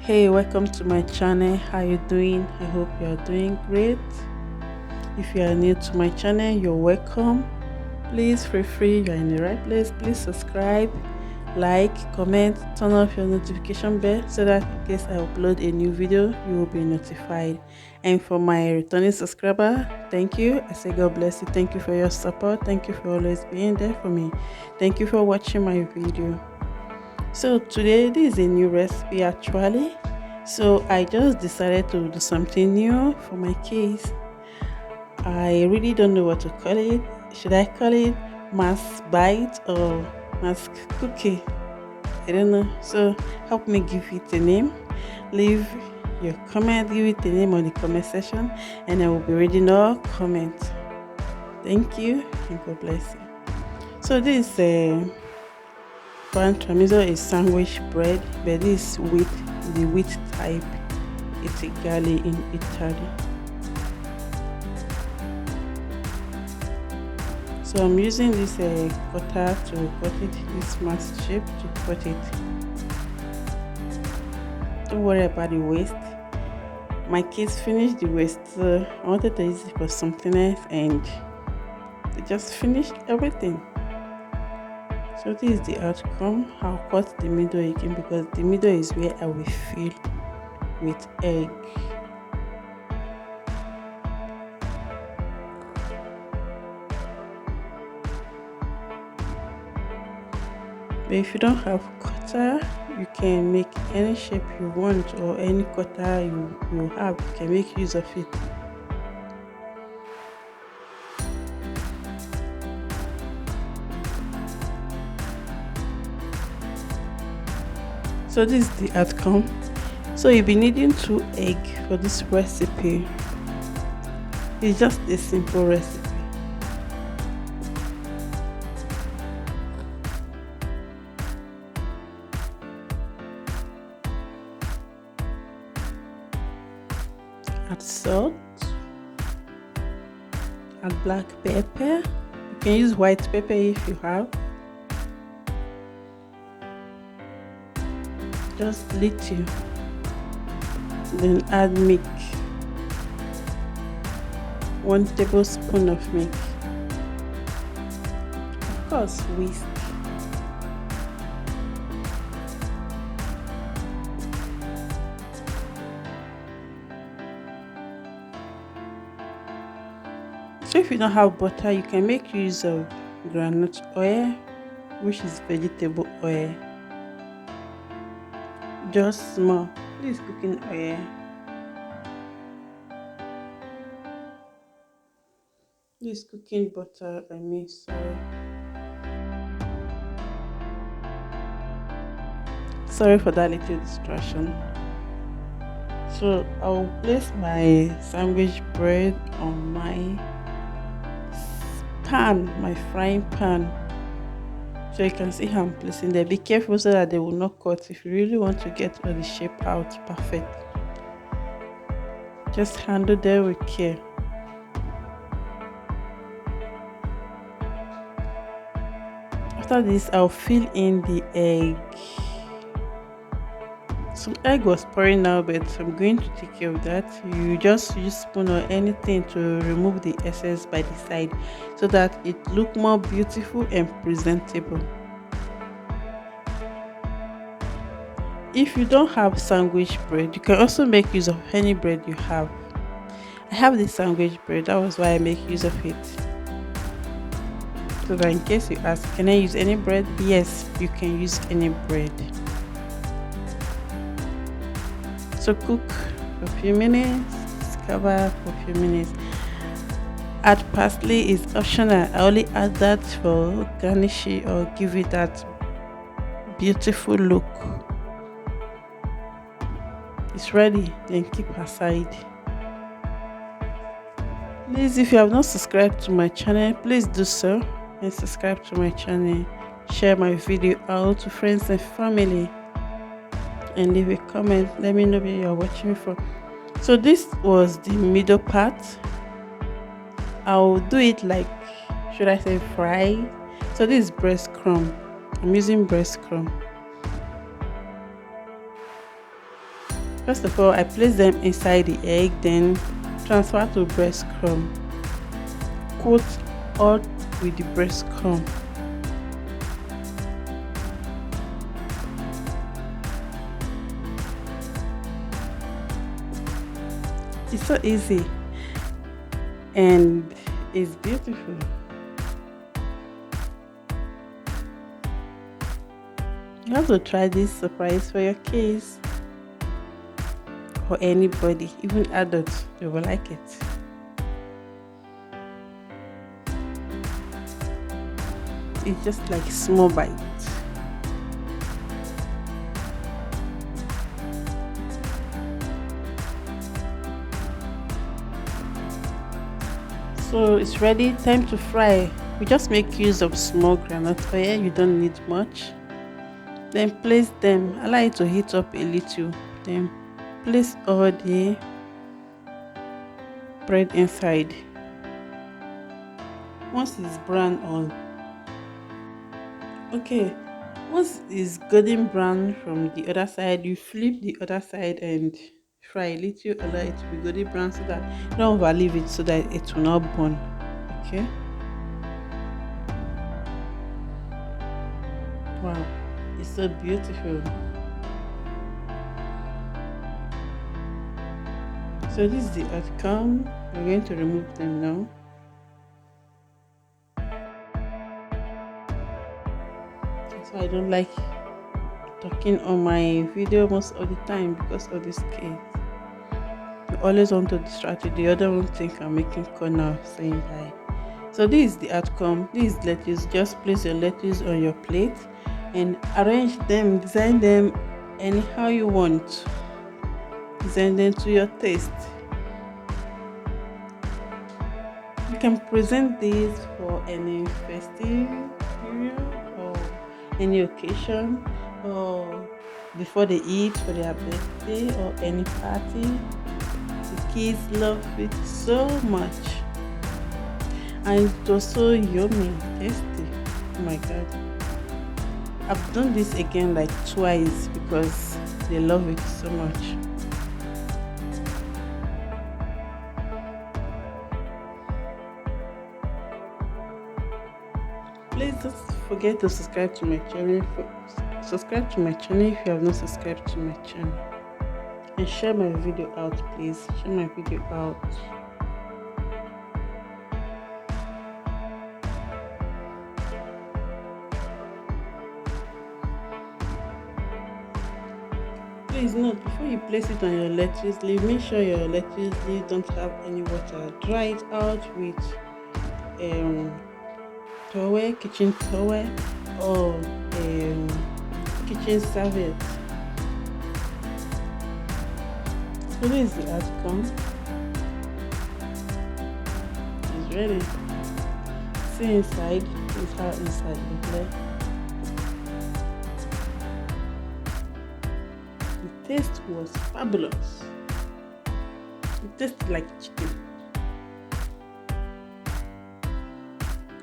Hey, welcome to my channel. How you doing? I hope you are doing great. If you are new to my channel, you're welcome. Please feel free, you're in the right place. Please subscribe, like, comment, turn off your notification bell so that in case I upload a new video, you will be notified. And for my returning subscriber, thank you. I say God bless you. Thank you for your support. Thank you for always being there for me. Thank you for watching my video. So today this is a new recipe actually. So I just decided to do something new for my kids. I really don't know what to call it. Should I call it mask bite or mask cookie? I don't know. So help me give it a name. Leave your comment, give it a name on the comment section, and I will be reading all comments. Thank you and God bless you. So this is a Tramezzino is sandwich bread, but this is the wheat type. It's a Italy in Italy. So I'm using this cutter to cut it, this mask shape to cut it. Don't worry about the waste. My kids finished the waste, so I wanted to use it for something else, and they just finished everything. So this is the outcome. I'll cut the middle again because the middle is where I will fill with egg. But if you don't have cutter, you can make any shape you want, or any cutter you have, you can make use of it. So this is the outcome. So you'll be needing 2 eggs for this recipe. It's just a simple recipe. Add salt, add black pepper. You can use white pepper if you have. Just little. Then add milk. 1 tablespoon of milk. Of course, whisk. So if you don't have butter, you can make use of groundnut oil, which is vegetable oil. Just small. This is cooking oil. This is cooking butter, I mean, sorry. Sorry for that little distraction. So I'll place my sandwich bread on my pan, my frying pan. So you can see how I'm placing there. Be careful so that they will not cut if you really want to get all the shape out perfect. Just handle them with care. After this, I'll fill in the egg. Some egg was pouring now, but I'm going to take care of that. You just use spoon or anything to remove the excess by the side so that it look more beautiful and presentable. If you don't have sandwich bread, you can also make use of any bread you have. I have this sandwich bread, that was why I make use of it. So that in case you ask, can I use any bread? Yes, you can use any bread. So cook for a few minutes, cover for a few minutes. Add parsley is optional. I only add that for garnishing or give it that beautiful look. It's ready, then keep aside. Please, if you have not subscribed to my channel, please do so and subscribe to my channel. Share my video out to friends and family, and leave a comment. Let me know where you are watching from. So this was the middle part. I'll do it like, should I say fry? So this is breadcrumb. I'm using breadcrumb. First of all, I place them inside the egg, then transfer to breadcrumb. Coat all with the breadcrumb. It's so easy and it's beautiful. You have to try this surprise for your kids or anybody, even adults, they will like it. It's just like small bites. So it's ready, time to fry. We just make use of small groundnut oil, you don't need much. Then place them, allow it to heat up a little. Then place all the bread inside. Once it's brown once it's golden brown from the other side, you flip the other side and fry a little, allow it to be golden brown so that you don't overleave it so that it will not burn. Okay. Wow, it's so beautiful. So this is the outcome. We're going to remove them now. So I don't like talking on my video most of the time because of this case. I always want to distract you. The other one think I'm making corner saying bye. So this is the outcome. This is lettuce. Just place your lettuce on your plate and arrange them, design them anyhow you want. Design them to your taste. You can present these for any festive period or any occasion, or before they eat for their birthday or any party. The kids love it so much, and it was so yummy, tasty. Oh my god, I've done this again like twice because they love it so much. Please don't forget to subscribe to my channel. Subscribe to my channel if you have not subscribed to my channel, and share my video out, please. Share my video out. Please note, before you place it on your lettuce leaf, make sure your lettuce leaf don't have any water. Dry it out with towel, kitchen towel, or kitchen serviette. So this is the outcome. It's ready. See inside. This is how inside looks like. The taste was fabulous. It tasted like chicken.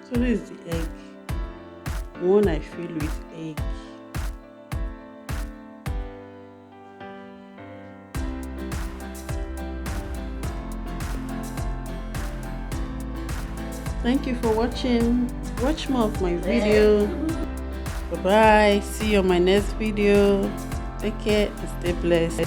So this is the egg. One I fill with egg. Thank you for watching. Watch more of my video. Bye bye. See you on my next video. Take care and stay blessed.